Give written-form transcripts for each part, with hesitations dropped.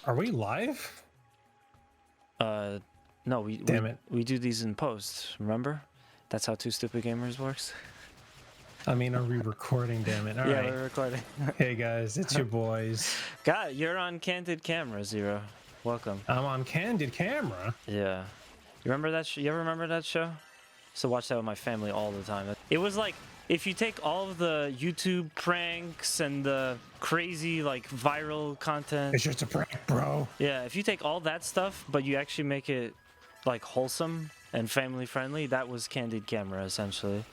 Are we live? No, Damn it. we do these in post, remember? That's how Two Stupid Gamers works. I mean, are we recording? Damn it. All yeah, right. we're recording. Hey guys, it's your boys. God, you're on Candid Camera, Zero. Welcome. I'm on Candid Camera. Yeah. You remember that? You ever remember that show? I used to watch that with my family all the time. It was like, if you take all of the YouTube pranks and the crazy, like, viral content. It's just a prank, bro. Yeah, if you take all that stuff, but you actually make it, like, wholesome and family friendly, that was Candid Camera, essentially.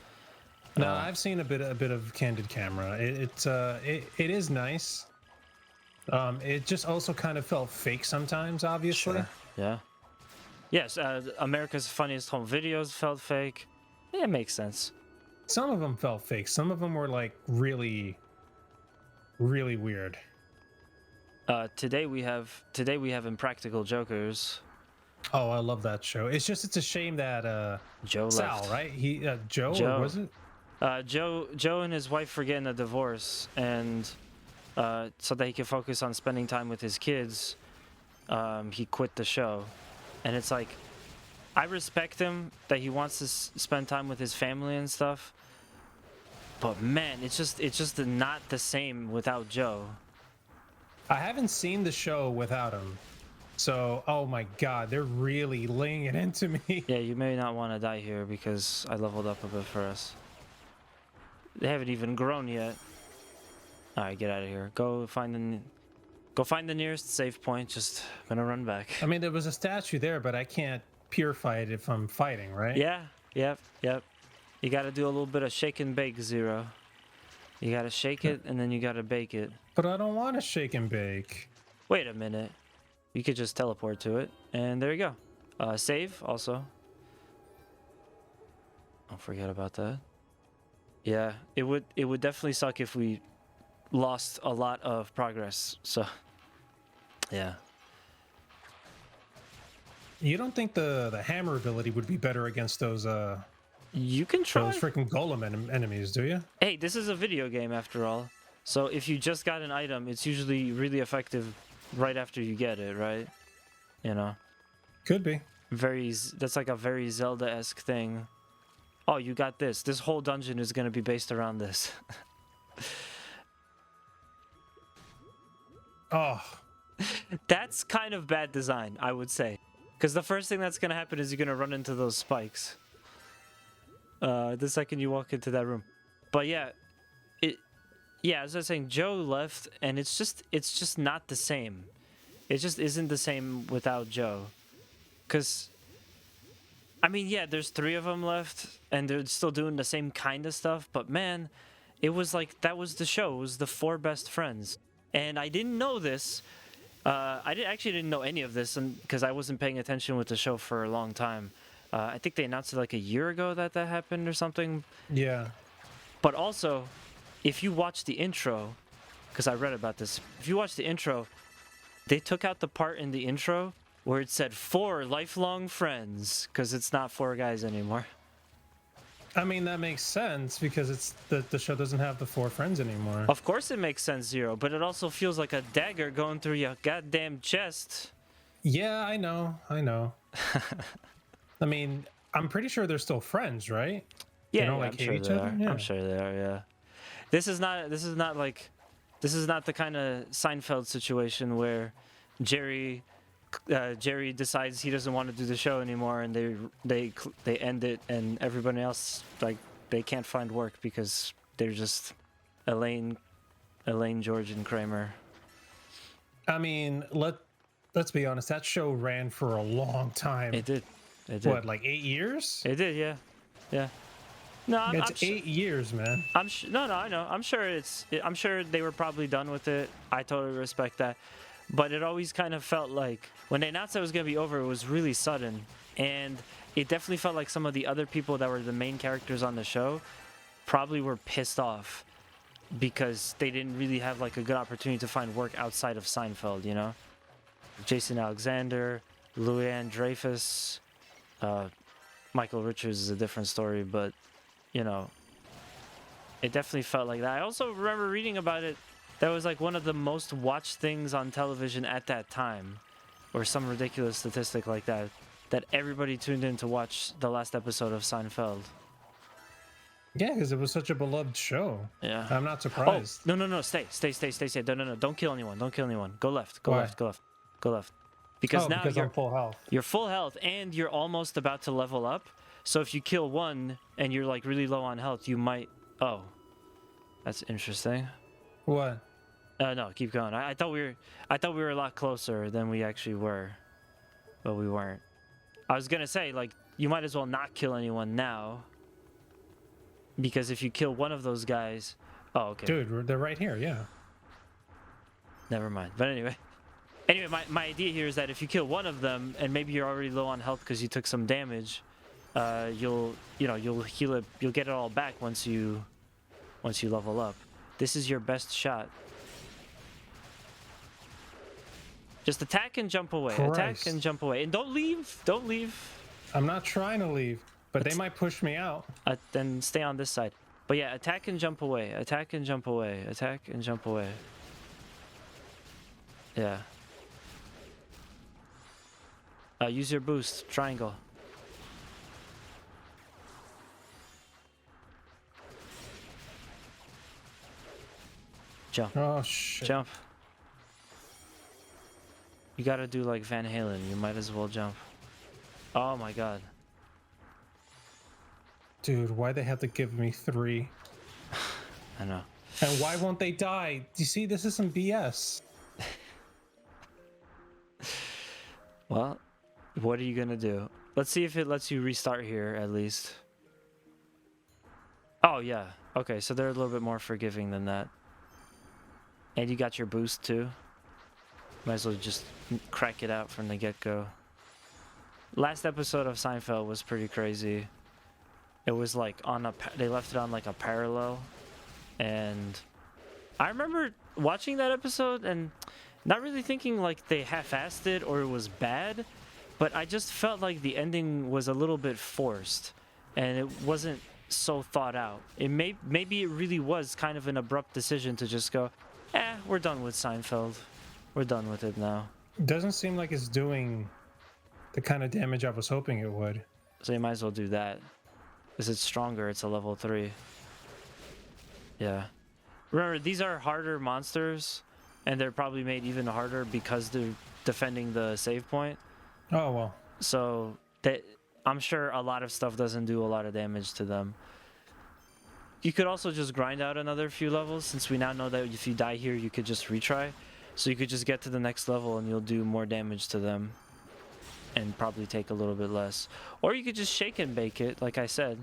No, I've seen a bit of Candid Camera. It is nice. It just also kind of felt fake sometimes, obviously. Sure. Yeah. Yes, America's Funniest Home Videos felt fake. Yeah, it makes sense. Some of them felt fake. Some of them were like really, really weird. Today we have Impractical Jokers. Oh, I love that show. It's a shame that Joe Sal, left. right? Joe, Joe. or was it? Joe and his wife were getting a divorce, and so that he could focus on spending time with his kids, he quit the show. And it's like, I respect him that he wants to spend time with his family and stuff, but man, it's just not the same without Joe. I haven't seen the show without him. So, oh my god, they're really laying it into me. Yeah, you may not want to die here because I leveled up a bit for us. They haven't even grown yet. Alright, get out of here. Go find the nearest save point. Just gonna run back. I mean, there was a statue there, but I can't purify it if I'm fighting, right? Yeah, yep. You gotta do a little bit of shake and bake, Zero. You gotta shake it and then you gotta bake it. But I don't want to shake and bake. Wait a minute. You could just teleport to it, and there you go. Save also. Don't forget about that. Yeah, it would definitely suck if we lost a lot of progress. So, yeah. You don't think the hammer ability would be better against those You can try. those freaking golem enemies, do you? Hey, this is a video game after all. So if you just got an item, it's usually really effective right after you get it, right? You know. Could be. That's like a very Zelda-esque thing. Oh, you got this. This whole dungeon is going to be based around this. Oh. That's kind of bad design, I would say. Because the first thing that's going to happen is you're going to run into those spikes. The second you walk into that room. But yeah, as I was saying, Joe left, and it's just not the same. It just isn't the same without Joe. Because, I mean, yeah, there's 3 of them left, and they're still doing the same kind of stuff, but man, it was like, that was the show. It was the 4 best friends. And I didn't know this. Actually didn't know any of this, because I wasn't paying attention with the show for a long time. I think they announced it like a year ago that happened or something. Yeah. But also, if you watch the intro, because I read about this, if you watch the intro, they took out the part in the intro where it said 4 lifelong friends, because it's not 4 guys anymore. I mean, that makes sense because it's the show doesn't have the 4 friends anymore. Of course it makes sense, Zero, but it also feels like a dagger going through your goddamn chest. Yeah, I know. I mean, I'm pretty sure they're still friends, right? Yeah, they don't like hate each other. Yeah. I'm sure they are. Yeah. This is not the kind of Seinfeld situation where Jerry decides he doesn't want to do the show anymore, and they end it, and everybody else, like, they can't find work because they're just Elaine, George, and Kramer. I mean, let's be honest. That show ran for a long time. It did. What, like 8 years? It did. Yeah. No, it's 8 years, man. No, I know. I'm sure they were probably done with it. I totally respect that. But it always kind of felt like when they announced that it was going to be over, it was really sudden. And it definitely felt like some of the other people that were the main characters on the show probably were pissed off because they didn't really have like a good opportunity to find work outside of Seinfeld, you know? Jason Alexander, Luann Dreyfus, Michael Richards is a different story, but, you know, it definitely felt like that. I also remember reading about it That was like one of the most watched things on television at that time, or some ridiculous statistic like that. That everybody tuned in to watch the last episode of Seinfeld. Yeah, because it was such a beloved show. Yeah. I'm not surprised. Oh, no. Stay. No. Don't kill anyone. Go left. Go Why? left. Go left. Go left. Because now because I'm full health. you're full health and you're almost about to level up. So if you kill one and you're like really low on health, you might. Oh, that's interesting. What? No, keep going. I thought we were a lot closer than we actually were, but we weren't. I was gonna say, like, you might as well not kill anyone now, because if you kill one of those guys, oh, okay. Dude, they're right here. Yeah. Never mind. But anyway, my idea here is that if you kill one of them and maybe you're already low on health because you took some damage, you'll heal it. You'll get it all back once you level up. This is your best shot. Just attack and jump away. Christ. Attack and jump away. And don't leave. Don't leave. I'm not trying to leave, but they might push me out. Then stay on this side. But yeah, attack and jump away. Attack and jump away. Attack and jump away. Yeah. Use your boost. Triangle. Jump. Oh, shit. Jump. You gotta do like Van Halen. You might as well jump. Oh my god. Dude, why they have to give me 3? I know. And why won't they die? Do you see, this is some BS. Well, what are you gonna do? Let's see if it lets you restart here at least. Oh yeah. Okay, so they're a little bit more forgiving than that. And you got your boost too. Might as well just crack it out from the get-go. Last episode of Seinfeld was pretty crazy. It was like they left it on like a parallel, and I remember watching that episode and not really thinking like they half-assed it or it was bad, but I just felt like the ending was a little bit forced and it wasn't so thought out. Maybe it really was kind of an abrupt decision to just go, we're done with Seinfeld. We're done with it now. Doesn't seem like it's doing the kind of damage I was hoping it would. So you might as well do that. Because it's stronger, it's a level 3. Yeah. Remember, these are harder monsters, and they're probably made even harder because they're defending the save point. Oh, well. So I'm sure a lot of stuff doesn't do a lot of damage to them. You could also just grind out another few levels, since we now know that if you die here, you could just retry. So you could just get to the next level and you'll do more damage to them. And probably take a little bit less. Or you could just shake and bake it, like I said.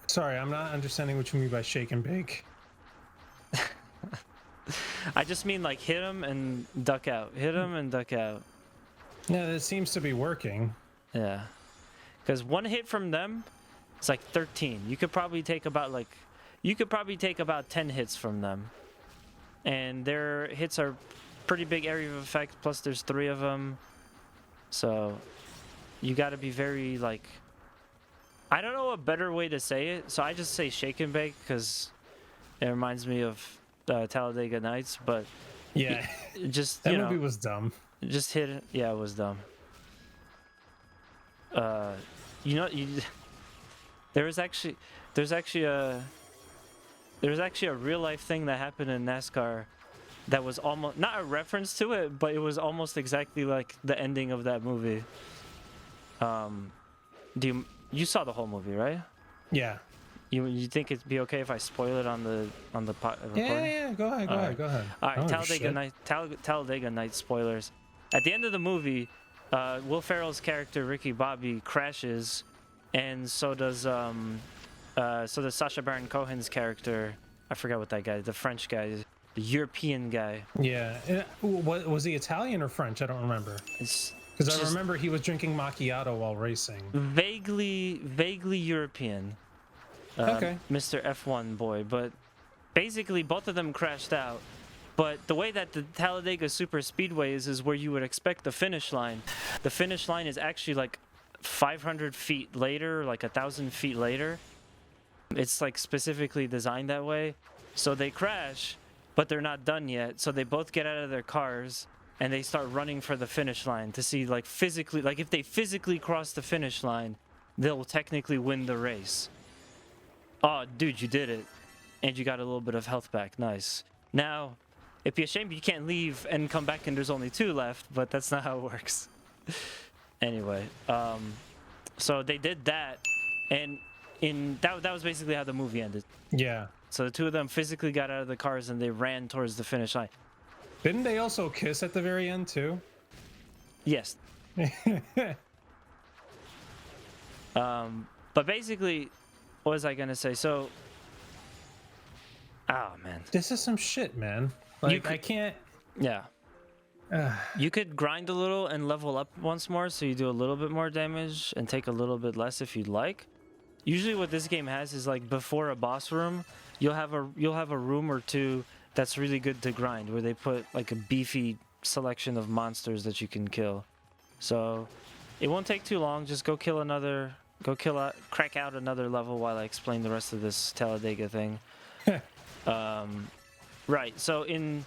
Sorry, I'm not understanding what you mean by shake and bake. I just mean like hit them and duck out. Hit them and duck out. Yeah, that seems to be working. Yeah. Because one hit from them, it's like 13. You could probably take about 10 hits from them. And their hits are pretty big area of effect, plus there's 3 of them. So you got to be very like, I don't know a better way to say it, so I just say shake and bake because it reminds me of Talladega Nights. But yeah, just that movie was dumb. Just hit it. Yeah, it was dumb. There's actually a real life thing that happened in NASCAR that was almost not a reference to it, but it was almost exactly like the ending of that movie. You saw the whole movie, right? Yeah. You think it'd be okay if I spoil it on the recording? Yeah. Go ahead. All right, Talladega Nights spoilers. At the end of the movie, Will Ferrell's character Ricky Bobby crashes, and so does Sacha Baron Cohen's character. I forgot what that guy, the French guy, the European guy. Yeah. Was he Italian or French? I don't remember. Because I remember he was drinking macchiato while racing. Vaguely European. Okay. Mr. F1 boy, but basically both of them crashed out. But the way that the Talladega Super Speedway is where you would expect the finish line. The finish line is actually like 500 feet later, like 1,000 feet later. It's like specifically designed that way. So they crash, but they're not done yet. So they both get out of their cars and they start running for the finish line to see, like, physically, like, if they physically cross the finish line, they'll technically win the race. Oh, dude, you did it. And you got a little bit of health back. Nice. Now, it'd be a shame you can't leave and come back and there's only 2 left, but that's not how it works. Anyway, so they did that, and that was basically how the movie ended. Yeah. So the 2 of them physically got out of the cars and they ran towards the finish line. Didn't they also kiss at the very end too? Yes. But basically, what was I gonna say? So, oh man, this is some shit, man. Like, I can't. Yeah. You could grind a little and level up once more, so you do a little bit more damage and take a little bit less if you'd like. Usually, what this game has is, like, before a boss room, you'll have a room or 2 that's really good to grind, where they put, like, a beefy selection of monsters that you can kill. So it won't take too long. Just go crack out another level while I explain the rest of this Talladega thing. Right. So in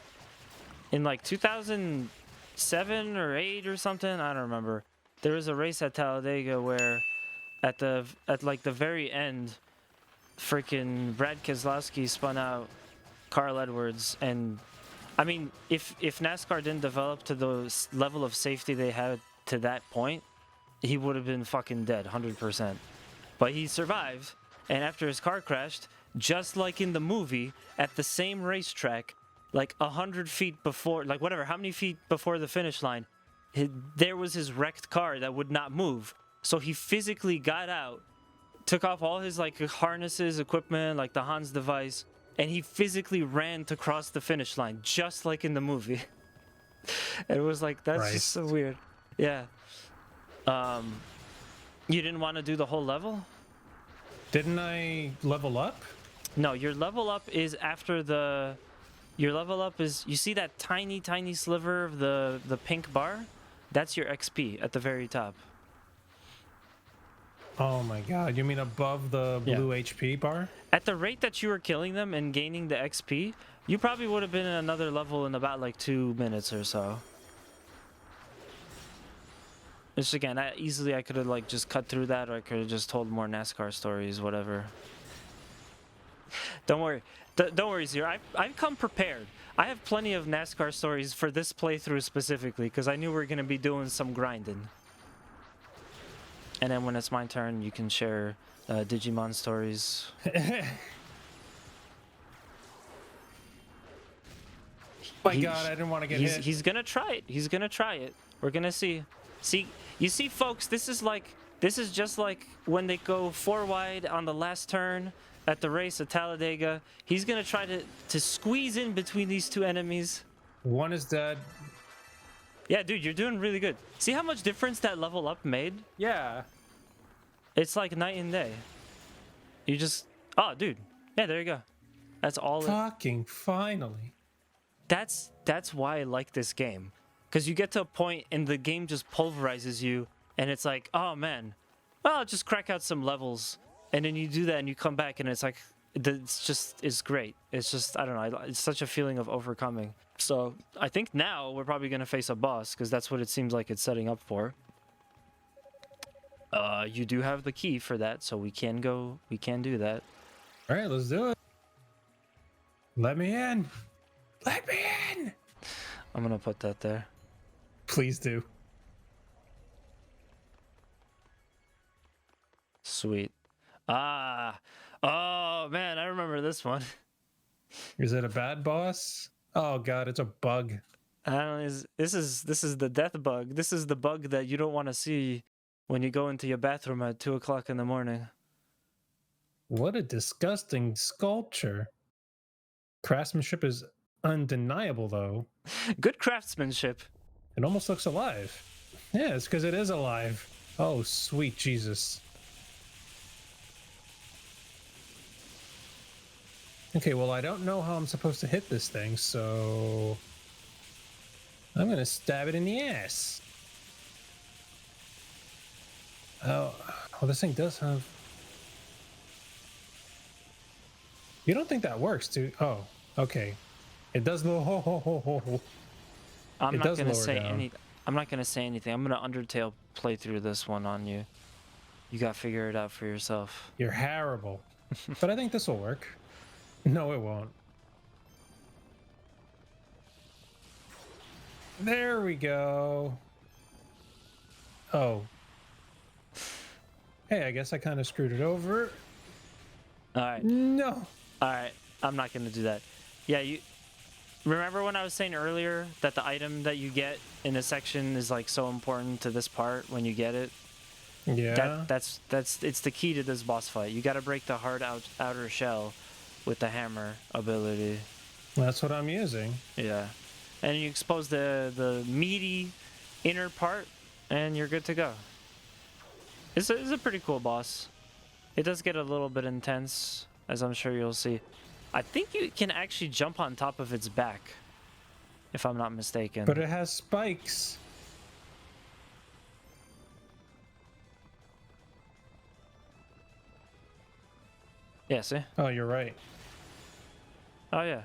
like 2007 or 8 or something, I don't remember, there was a race at Talladega where at like the very end, freaking Brad Keselowski spun out Carl Edwards. And I mean, if NASCAR didn't develop to the level of safety they had to that point, he would have been fucking dead 100%. But he survived, and after his car crashed, just like in the movie, at the same racetrack, like 100 feet before, like whatever, how many feet before the finish line, there was his wrecked car that would not move. So he physically got out, took off all his, like, harnesses, equipment, like the Hans device, and he physically ran to cross the finish line, just like in the movie. It was like, that's just so weird. Yeah. You didn't want to do the whole level? Didn't I level up? No, your level up is after the... Your level up is... You see that tiny, tiny sliver of the pink bar? That's your XP at the very top. Oh my god, you mean above the blue HP bar? At the rate that you were killing them and gaining the XP, you probably would have been in another level in about like 2 minutes or so. Which again, I could have like just cut through that, or I could have just told more NASCAR stories, whatever. Don't worry. Don't worry, Zero. I've come prepared. I have plenty of NASCAR stories for this playthrough specifically, because I knew we were going to be doing some grinding. And then when it's my turn, you can share Digimon stories. My god, I didn't want to get hit. He's going to try it. He's going to try it. We're going to see. See, you see, folks, this is just like when they go 4 wide on the last turn at the race at Talladega. He's going to try to squeeze in between these 2 enemies. One is dead. Yeah, dude, you're doing really good. See how much difference that level up made? Yeah. It's like night and day. You just... Oh, dude. Yeah, there you go. That's all. Fucking finally. That's why I like this game. Because you get to a point and the game just pulverizes you, and it's like, oh man, well, I'll just crack out some levels. And then you do that and you come back and it's like, it's great. It's just, I don't know, it's such a feeling of overcoming. So I think now we're probably going to face a boss, because that's what it seems like it's setting up for. You do have the key for that, so we can do that. All right, let's do it. Let me in. Let me in. I'm going to put that there. Please do. Sweet. Ah. Oh, man, I remember this one. Is it a bad boss? Oh god, it's a bug. I don't know, this is the death bug. This is the bug that you don't want to see when you go into your bathroom at 2 o'clock in the morning. What a disgusting sculpture. Craftsmanship is undeniable, though. Good craftsmanship. It almost looks alive. Yeah, it's because it is alive. Oh, sweet Jesus. Okay, well, I don't know how I'm supposed to hit this thing, so... I'm gonna stab it in the ass. Oh, well, this thing does have... You don't think that works, dude? Oh, okay. It does lower. I'm It not does gonna lower say down. I'm not gonna say anything. I'm gonna Undertale play through this one on you. You gotta figure it out for yourself. You're horrible. But I think this will work. No, it won't. There we go. Oh. Hey, I guess I kind of screwed it over. All right. No. All right. I'm not gonna do that. Yeah, you remember when I was saying earlier that the item that you get in a section is like so important to this part when you get it? Yeah. That's it's the key to this boss fight. You got to break the hard outer shell with the hammer ability. That's what I'm using. Yeah, and you expose the meaty inner part, and you're good to go. It's a pretty cool boss. It does get a little bit intense, as I'm sure you'll see. I think you can actually jump on top of its back, if I'm not mistaken. But it has spikes. Yeah, see? Oh, you're right. Oh, yeah.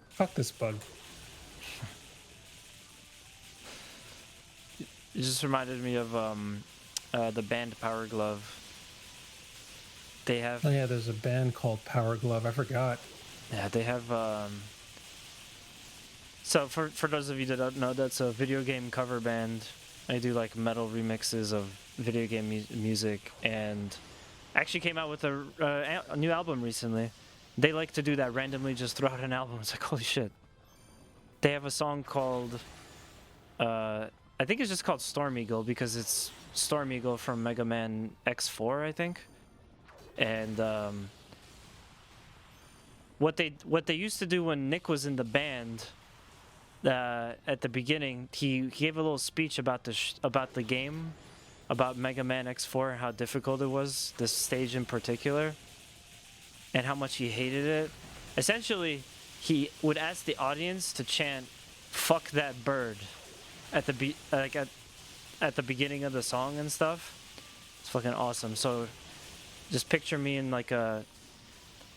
Fuck this bug. It just reminded me of the band Power Glove. They have... Oh yeah, there's a band called Power Glove. I forgot. Yeah, they have... So for those of you that don't know, that's a video game cover band. I do like metal remixes of video game music, and actually came out with a new album recently. They like to do that randomly, just throw out an album. It's like, holy shit. They have a song called... I think it's just called Storm Eagle because it's Storm Eagle from Mega Man X4, I think. And what they used to do when Nick was in the band, at the beginning, he gave a little speech about the game, about Mega Man X4 and how difficult it was, this stage in particular, and how much he hated it. Essentially, he would ask the audience to chant "fuck that bird" at the beginning of the song and stuff. It's fucking awesome. So just picture me in like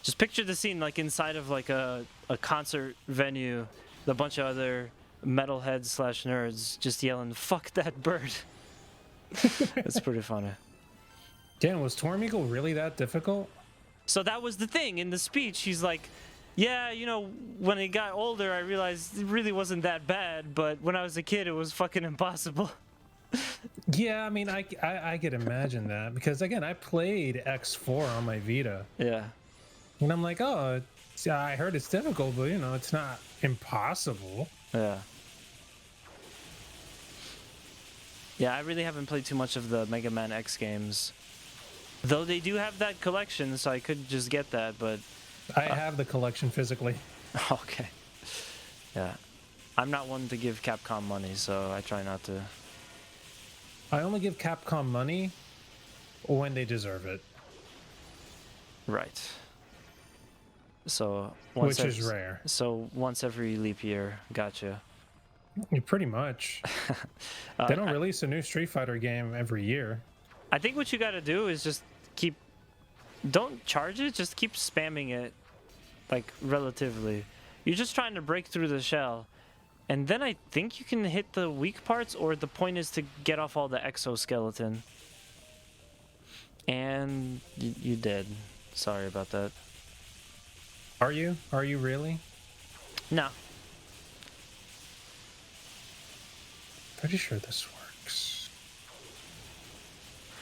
just picture the scene like inside of like a concert venue, a bunch of other metalheads / nerds just yelling "fuck that bird." It's pretty funny. Dan, was Storm Eagle really that difficult? So that was the thing in the speech. He's like, yeah, you know, when I got older, I realized it really wasn't that bad, but when I was a kid, it was fucking impossible. Yeah, I mean, I could imagine that because again, I played X4 on my Vita. Yeah. And I'm like, oh, I heard it's difficult, but you know, it's not impossible. Yeah. Yeah, I really haven't played too much of the Mega Man X games. Though they do have that collection, so I could just get that, but... I have the collection physically. Okay. Yeah. I'm not one to give Capcom money, so I try not to. I only give Capcom money when they deserve it. Right. So... Which is rare. So once every leap year. Gotcha. Pretty much. They don't release a new Street Fighter game every year. I think what you gotta do is just don't charge it, just keep spamming it, like, relatively. You're just trying to break through the shell, and then I think you can hit the weak parts, or the point is to get off all the exoskeleton. And you did. Sorry about that. Are you? Are you really? No. Pretty sure this works.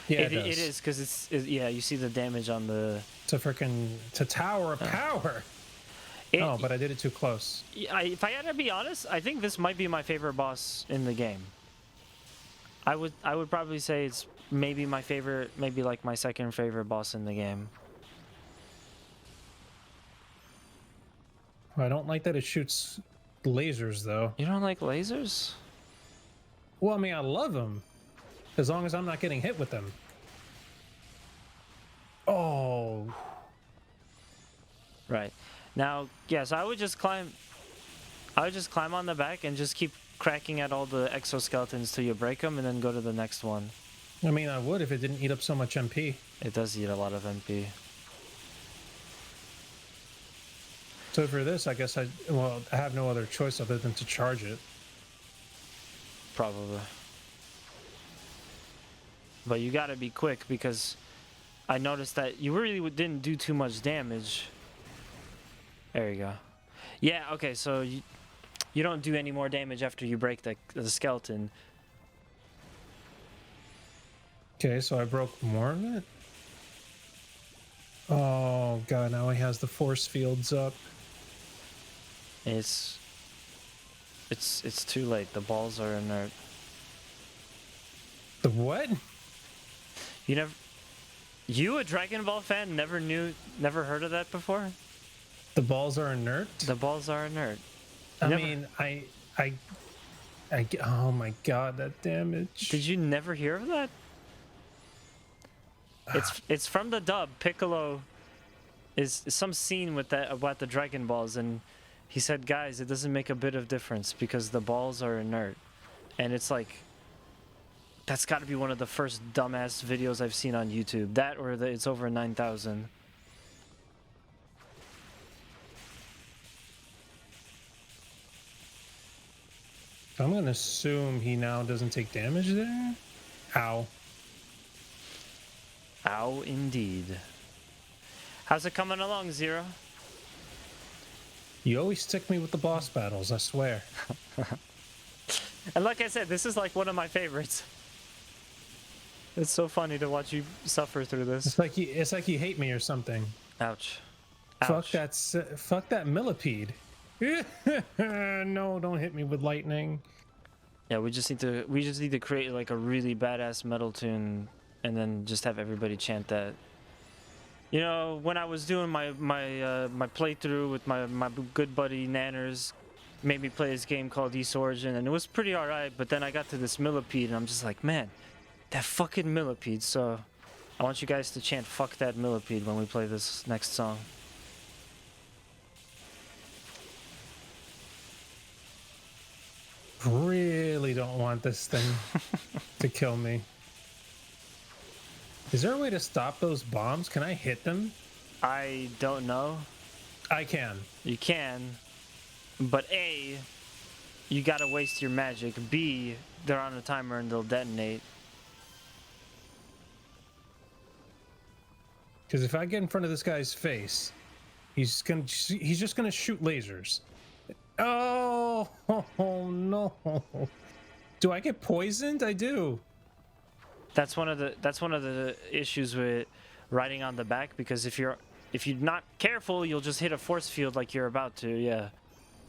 Yeah, it does. It is, because yeah, you see the damage on the... It's a tower of power. Oh, but I did it too close. If I had to be honest, I think this might be my favorite boss in the game. I would probably say it's maybe my favorite, maybe like my second favorite boss in the game. I don't like that it shoots lasers, though. You don't like lasers? Well, I mean, I love them. As long as I'm not getting hit with them. Oh. Right. Now, yes, I would just climb on the back and just keep cracking at all the exoskeletons till you break them, and then go to the next one. I mean, I would if it didn't eat up so much MP. It does eat a lot of MP. So for this, I guess I have no other choice other than to charge it. Probably. But you gotta be quick because I noticed that you really didn't do too much damage. There you go. Yeah, okay, so you don't do any more damage after you break the skeleton. Okay, so I broke more of it? Oh god, now he has the force fields up. It's too late. The balls are inert. The what? You a Dragon Ball fan never heard of that before? The balls are inert? The balls are inert. I mean, oh my god, that damage. Did you never hear of that? It's from the dub. Piccolo is some scene with that about the Dragon Balls, and he said, guys, it doesn't make a bit of difference because the balls are inert. And it's like, that's got to be one of the first dumbass videos I've seen on YouTube. That or it's over 9,000. I'm gonna assume he now doesn't take damage there. Ow. Ow, indeed. How's it coming along, Zero? You always stick me with the boss battles, I swear. And like I said, this is like one of my favorites. It's so funny to watch you suffer through this. It's like you hate me or something. Ouch. Ouch. Fuck that millipede. No, don't hit me with lightning. Yeah, we just need to create like a really badass metal tune and then just have everybody chant that. You know, when I was doing my playthrough with my good buddy Nanners, made me play this game called East Origin, and it was pretty alright, but then I got to this millipede and I'm just like, man, that fucking millipede. So I want you guys to chant fuck that millipede when we play this next song. Really don't want this thing to kill me. Is there a way to stop those bombs? Can I hit them? I don't know. I can. You can, but A, you gotta waste your magic. B, they're on a timer and they'll detonate. Because if I get in front of this guy's face, he's just gonna shoot lasers. Oh, oh no! Do I get poisoned? I do. That's one of the issues with riding on the back, because if you're not careful, you'll just hit a force field like you're about to. Yeah,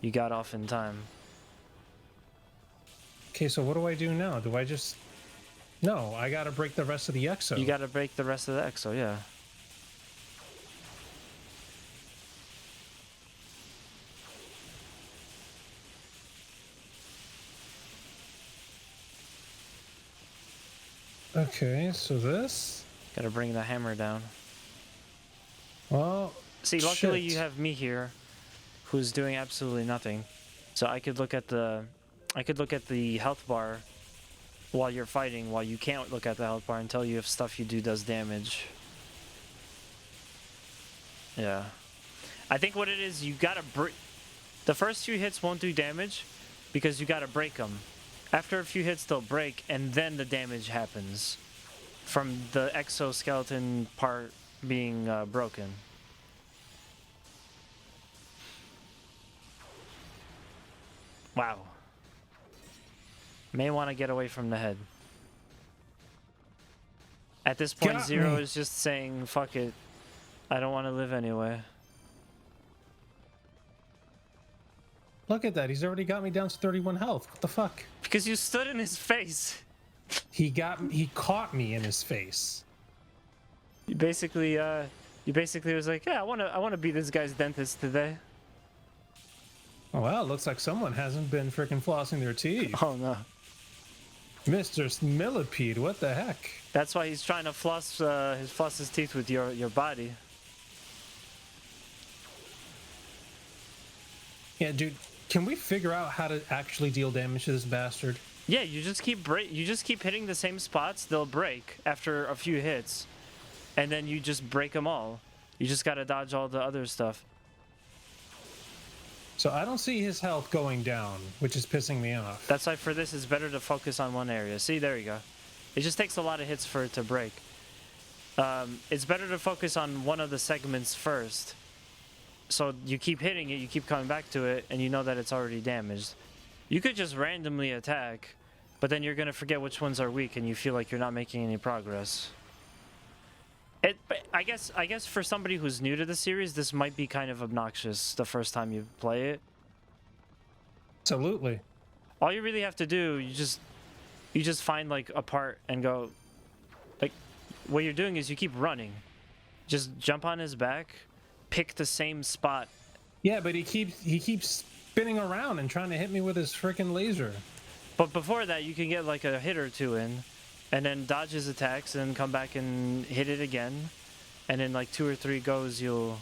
you got off in time. Okay, so what do I do now? Do I just... No, I gotta break the rest of the exo. You gotta break the rest of the exo, yeah. Okay, so this... Gotta bring the hammer down. Well, see, luckily shit. you have me here, who's doing absolutely nothing. So I could look at the health bar while you're fighting, while you can't look at the health bar and tell you if stuff you do does damage. Yeah. I think what it is, you gotta break... The first few hits won't do damage because you gotta break them. After a few hits, they'll break, and then the damage happens from the exoskeleton part being broken. Wow. May want to get away from the head. At this point, Got Zero me. is just saying, fuck it. I don't want to live anyway. Look at that, he's already got me down to 31 health. What the fuck? Because you stood in his face. He caught me in his face. You basically was like, yeah, I wanna be this guy's dentist today. Oh, well, looks like someone hasn't been freaking flossing their teeth. Oh no. Mr. Millipede, what the heck? That's why he's trying to floss his teeth with your body. Yeah, dude, can we figure out how to actually deal damage to this bastard? Yeah, you just keep hitting the same spots. They'll break after a few hits, and then you just break them all. You just gotta dodge all the other stuff. So I don't see his health going down, which is pissing me off. That's why for this, it's better to focus on one area. See, there you go. It just takes a lot of hits for it to break. It's better to focus on one of the segments first. So you keep hitting it, you keep coming back to it, and you know that it's already damaged. You could just randomly attack, but then you're going to forget which ones are weak, and you feel like you're not making any progress. I guess for somebody who's new to the series, this might be kind of obnoxious the first time you play it. Absolutely. All you really have to do, you just find like a part and go, like, what you're doing is you keep running. Just jump on his back, pick the same spot. Yeah, but he keeps spinning around and trying to hit me with his freaking laser. But before that, you can get like a hit or two in, and then dodge his attacks, and then come back and hit it again, and in like 2 or 3 goes, you'll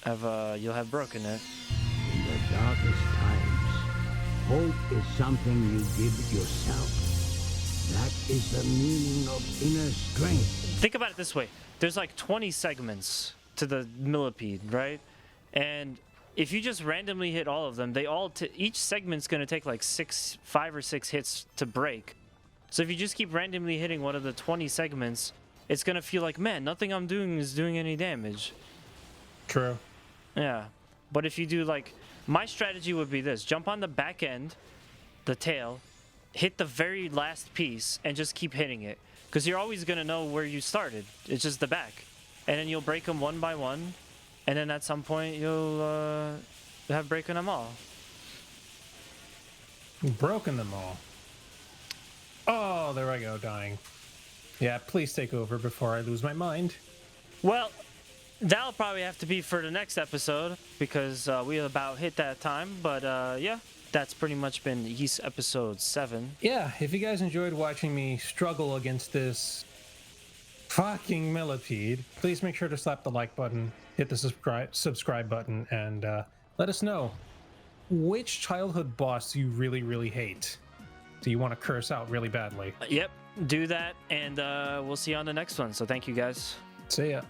have broken it. In the darkest times, hope is something you give yourself. That is the meaning of inner strength. Think about it this way: there's like 20 segments to the millipede, right? And if you just randomly hit all of them, each segment's going to take like 5 or 6 hits to break. So if you just keep randomly hitting one of the 20 segments, it's going to feel like, man, nothing I'm doing is doing any damage. True. Yeah. But if you do like, my strategy would be this: jump on the back end, the tail, hit the very last piece, and just keep hitting it. Because you're always going to know where you started. It's just the back. And then you'll break them one by one. And then at some point, you'll have broken them all. Broken them all. Oh, there I go, dying. Yeah, please take over before I lose my mind. Well, that'll probably have to be for the next episode, because we about hit that time. But yeah, that's pretty much been Yeast episode 7. Yeah, if you guys enjoyed watching me struggle against this fucking millipede, please make sure to slap the like button, hit the subscribe button, and let us know which childhood boss you really, really hate. Do you want to curse out really badly? Yep, do that, and we'll see you on the next one. So thank you, guys. See ya.